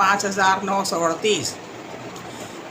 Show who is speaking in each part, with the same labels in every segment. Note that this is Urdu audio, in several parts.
Speaker 1: 5938।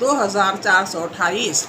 Speaker 1: 2428।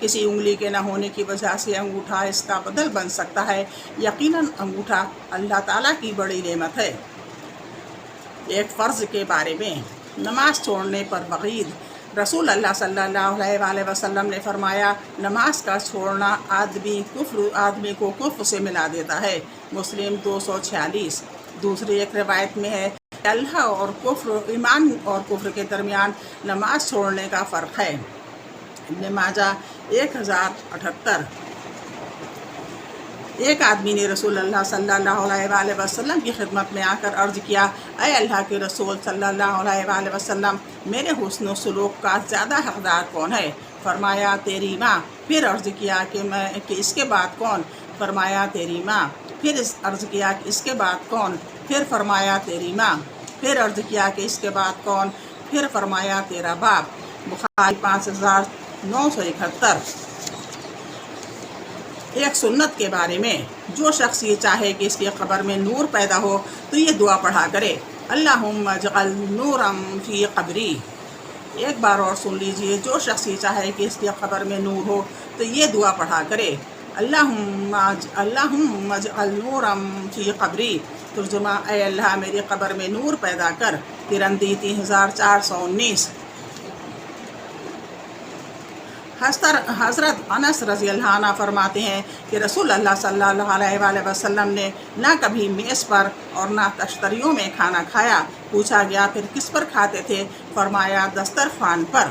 Speaker 1: کسی انگلی کے نہ ہونے کی وجہ سے انگوٹھا اس کا بدل بن سکتا ہے، یقیناً انگوٹھا اللہ تعالیٰ کی بڑی نعمت ہے۔ ایک فرض کے بارے میں نماز چھوڑنے پر وعید۔ رسول اللہ صلی اللہ علیہ وآلہ وسلم نے فرمایا، نماز کا چھوڑنا آدمی کو کفر سے ملا دیتا ہے۔ مسلم 246۔ دوسری ایک روایت میں ہے کہ اللہ اور کفر، ایمان اور کفر کے درمیان نماز چھوڑنے کا فرق ہے۔ ابن ماجہ 1078۔ ایک آدمی نے رسول اللہ صلی اللہ علیہ وآلہ وسلم کی خدمت میں آ کر عرض کیا، اے اللہ کے رسول صلی اللہ علیہ وآلہ وسلم، میرے حسن و سلوک کا زیادہ حقدار کون ہے؟ فرمایا تیری ماں۔ پھر عرض کیا کہ اس کے بعد کون؟ فرمایا تیری ماں۔ پھر عرض کیا کہ اس کے بعد کون؟ پھر فرمایا تیری ماں۔ پھر عرض کیا کہ اس کے بعد کون؟ پھر فرمایا تیرا باپ۔ بخاری 5971۔ ایک سنت کے بارے میں، جو شخص یہ چاہے کہ اس کی قبر میں نور پیدا ہو تو یہ دعا پڑھا کرے، اللہم اجعل نورا فی قبری۔ ایک بار اور سن لیجئے، جو شخص یہ چاہے کہ اس کی قبر میں نور ہو تو یہ دعا پڑھا کرے، اللہم اجعل نورا فی قبری۔ ترجمہ، اے اللہ میری قبر میں نور پیدا کر۔ ترندی 3419۔ حضرت انس رضی اللہ عنہ فرماتے ہیں کہ رسول اللہ صلی اللہ علیہ وآلہ وسلم نے نہ کبھی میز پر اور نہ تشتریوں میں کھانا کھایا۔ پوچھا گیا پھر کس پر کھاتے تھے؟ فرمایا دسترخوان پر۔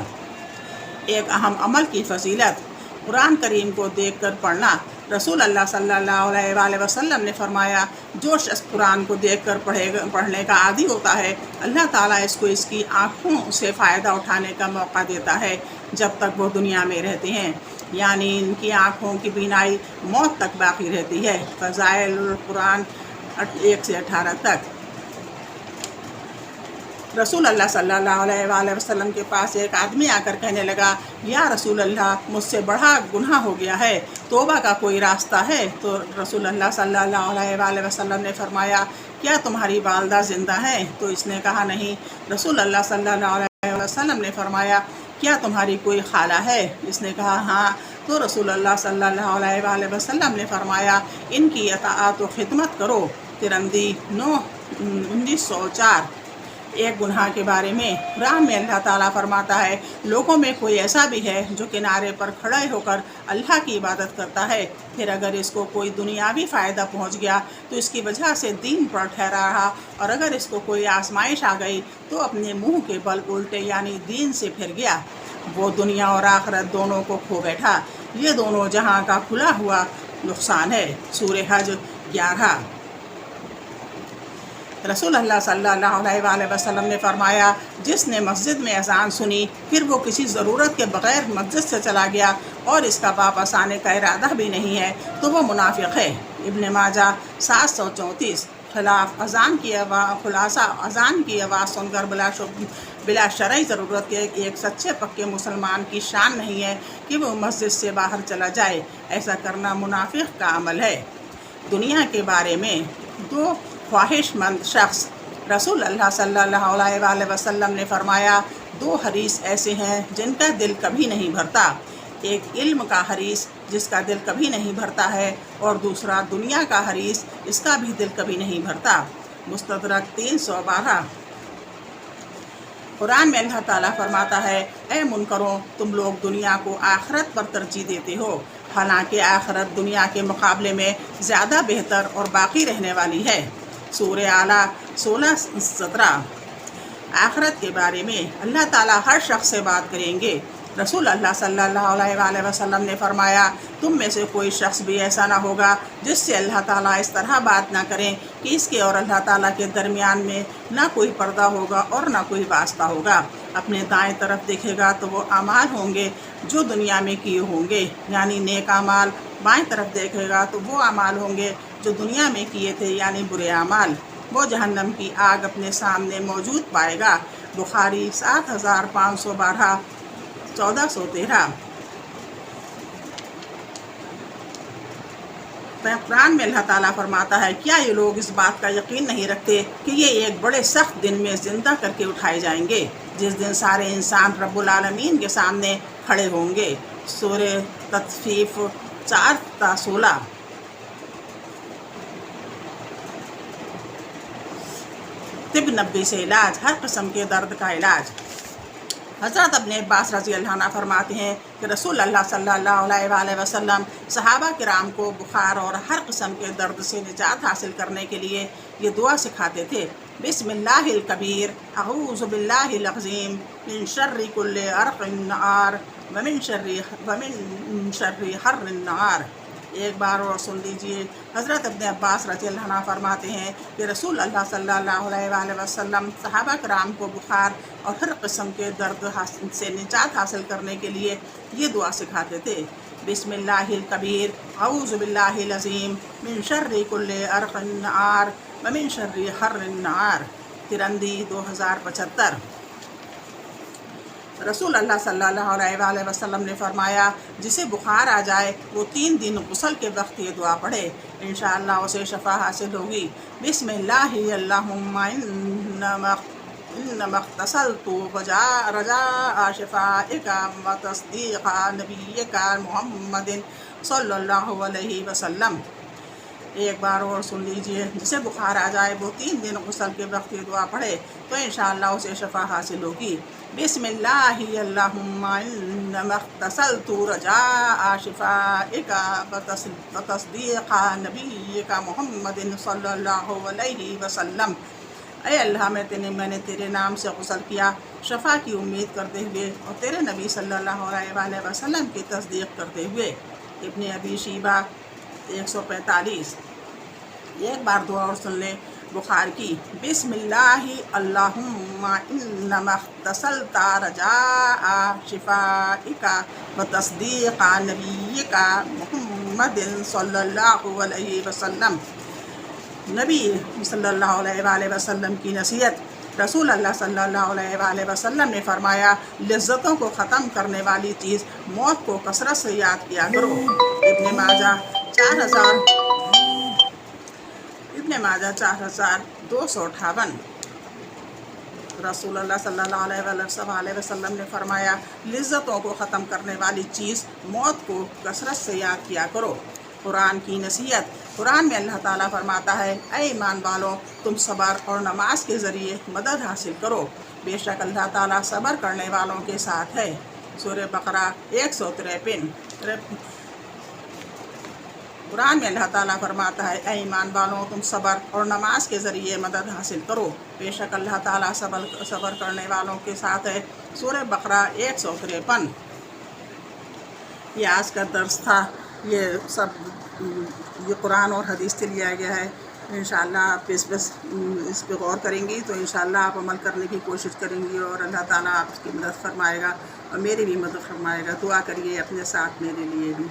Speaker 1: ایک اہم عمل کی فضیلت، قرآن کریم کو دیکھ کر پڑھنا۔ رسول اللہ صلی اللہ علیہ وآلہ وسلم نے فرمایا، جو شخص قرآن کو دیکھ کر پڑھنے کا عادی ہوتا ہے، اللہ تعالیٰ اس کو اس کی آنکھوں سے فائدہ اٹھانے کا موقع دیتا ہے جب تک وہ دنیا میں رہتے ہیں، یعنی ان کی آنکھوں کی بینائی موت تک باقی رہتی ہے۔ فضائل القرآن 1 سے 18 تک۔ رسول اللہ صلی اللہ علیہ وآلہ وسلم کے پاس ایک آدمی آ کر کہنے لگا، یا رسول اللہ، مجھ سے بڑا گناہ ہو گیا ہے، توبہ کا کوئی راستہ ہے؟ تو رسول اللہ صلی اللہ علیہ وآلہ وسلم نے فرمایا، کیا تمہاری والدہ زندہ ہیں؟ تو اس نے کہا نہیں۔ رسول اللہ صلی اللہ علیہ وسلم نے فرمایا، کیا تمہاری کوئی خالہ ہے؟ اس نے کہا ہاں۔ تو رسول اللہ صلی اللہ علیہ وآلہ وسلم نے فرمایا، ان کی اطاعت و خدمت کرو۔ ترمذی 1904۔ ایک گناہ کے بارے میں، قرآن میں اللہ تعالیٰ فرماتا ہے، لوگوں میں کوئی ایسا بھی ہے جو کنارے پر کھڑے ہو کر اللہ کی عبادت کرتا ہے، پھر اگر اس کو کوئی دنیاوی فائدہ پہنچ گیا تو اس کی وجہ سے دین پر ٹھہرا رہا، اور اگر اس کو کوئی آزمائش آ گئی تو اپنے منہ کے بل الٹے یعنی دین سے پھر گیا، وہ دنیا اور آخرت دونوں کو کھو بیٹھا۔ یہ دونوں جہاں کا کھلا ہوا نقصان ہے۔ سورہ حج 11۔ رسول اللہ صلی اللہ علیہ وآلہ وسلم نے فرمایا، جس نے مسجد میں اذان سنی پھر وہ کسی ضرورت کے بغیر مسجد سے چلا گیا اور اس کا واپس آنے کا ارادہ بھی نہیں ہے تو وہ منافق ہے۔ ابن ماجہ 734۔ خلاصہ اذان کی آواز سن کر بلا شرعی ضرورت کے ایک سچے پکے مسلمان کی شان نہیں ہے کہ وہ مسجد سے باہر چلا جائے، ایسا کرنا منافق کا عمل ہے۔ دنیا کے بارے میں، دو خواہش مند شخص۔ رسول اللہ صلی اللہ علیہ وآلہ وسلم نے فرمایا، دو حریص ایسے ہیں جن کا دل کبھی نہیں بھرتا، ایک علم کا حریص جس کا دل کبھی نہیں بھرتا ہے، اور دوسرا دنیا کا حریص اس کا بھی دل کبھی نہیں بھرتا۔ مستدرک 312۔ قرآن میں اللہ تعالیٰ فرماتا ہے، اے منکروں، تم لوگ دنیا کو آخرت پر ترجیح دیتے ہو، حالانکہ آخرت دنیا کے مقابلے میں زیادہ بہتر اور باقی رہنے والی ہے۔ سورہ اعلیٰ 16-17۔ آخرت کے بارے میں اللہ تعالیٰ ہر شخص سے بات کریں گے۔ رسول اللہ صلی اللہ علیہ وآلہ وسلم نے فرمایا، تم میں سے کوئی شخص بھی ایسا نہ ہوگا جس سے اللہ تعالیٰ اس طرح بات نہ کریں کہ اس کے اور اللہ تعالیٰ کے درمیان میں نہ کوئی پردہ ہوگا اور نہ کوئی واسطہ ہوگا۔ اپنے دائیں طرف دیکھے گا تو وہ اعمال ہوں گے جو دنیا میں کیے ہوں گے، یعنی نیک اعمال۔ بائیں طرف دیکھے گا تو وہ اعمال ہوں گے جو دنیا میں کیے تھے، یعنی برے اعمال۔ وہ جہنم کی آگ اپنے سامنے موجود پائے گا۔ بخاری 7512، 1413۔ قرآن میں اللہ تعالیٰ فرماتا ہے، کیا یہ لوگ اس بات کا یقین نہیں رکھتے کہ یہ ایک بڑے سخت دن میں زندہ کر کے اٹھائے جائیں گے، جس دن سارے انسان رب العالمین کے سامنے کھڑے ہوں گے۔ سورہ تطفیف 4 تا 16۔ طب نبی سے علاج، ہر قسم کے درد کا علاج۔ حضرت ابن عباس رضی اللہ عنہ فرماتے ہیں کہ رسول اللہ صلی اللہ علیہ وآلہ وسلم صحابہ کرام کو بخار اور ہر قسم کے درد سے نجات حاصل کرنے کے لیے یہ دعا سکھاتے تھے: بسم اللہ الکبیر، اعوذ باللہ العظیم، من شر کل عرق النار ومن شر حر النار۔ ایک بار اور سن لیجئے۔ حضرت ابن عباس رضی اللہ عنہ فرماتے ہیں کہ رسول اللہ صلی اللہ علیہ وآلہ وسلم صحابہ کرام کو بخار اور ہر قسم کے درد سے نجات حاصل کرنے کے لیے یہ دعا سکھاتے تھے: بسم اللہ الکبیر، اعوذ باللہ العظیم، من شر کل عرق النار ومن شر حر النار۔ ترندی 2075۔ رسول اللہ صلی اللہ علیہ وآلہ وسلم نے فرمایا جسے بخار آ جائے وہ 3 دن غسل کے وقت یہ دعا پڑھے، انشاءاللہ اسے شفا حاصل ہوگی۔ بسم اللہ اللہم انما اغتسلت رجاء شفائک و تصدیق نبیک محمد صلی اللہ علیہ وسلم۔ ایک بار اور سن لیجئے۔ جسے بخار آ جائے وہ 3 دن غسل کے وقت یہ دعا پڑھے تو انشاءاللہ اسے شفا حاصل ہوگی۔ بسم اللہ اللہم انما اغتسلت رجاء شفائک و تصدیق نبیک محمد صلی اللہ علیہ وسلم۔ اے اللہ میں نے تیرے نام سے غسل کیا شفا کی امید کرتے ہوئے اور تیرے نبی صلی اللہ علیہ وآلہ وسلم کی تصدیق کرتے ہوئے۔ ابن ابی شیبہ 145۔ ایک بار دعا اور سن لیں بخار کی۔ بسم اللہ اللہم انما اغتسلت رجاء شفائک و تصدیق نبیک محمد صلی اللہ علیہ وسلم۔ نبی صلی اللہ علیہ وآلہ وسلم کی نصیحت۔ رسول اللہ صلی اللہ علیہ وآلہ وسلم نے فرمایا لذتوں کو ختم کرنے والی چیز موت کو کثرت سے یاد کیا کرو۔ ابن ماجہ 4258۔ رسول اللہ صلی اللہ علیہ وسلم نے فرمایا لذتوں کو ختم کرنے والی چیز موت کو کثرت سے یاد کیا کرو۔ قرآن کی نصیحت۔ قرآن میں اللہ تعالیٰ فرماتا ہے: اے ایمان والوں تم صبر اور نماز کے ذریعے مدد حاصل کرو، بے شک اللہ تعالیٰ صبر کرنے والوں کے ساتھ ہے۔ سورہ بقرہ 153۔ قرآن میں اللہ تعالیٰ فرماتا ہے: اے ایمان والوں تم صبر اور نماز کے ذریعے مدد حاصل کرو، بے شک اللہ تعالیٰ صبر کرنے والوں کے ساتھ ہے۔ سورہ بقرہ 153۔ یہ آج کا درس تھا۔ یہ قرآن اور حدیث سے لیا گیا ہے۔ انشاءاللہ آپ اس پہ غور کریں گی تو انشاءاللہ آپ عمل کرنے کی کوشش کریں گی اور اللہ تعالیٰ آپ کی مدد فرمائے گا اور میری بھی مدد فرمائے گا۔ دعا کریے اپنے ساتھ میرے لیے بھی۔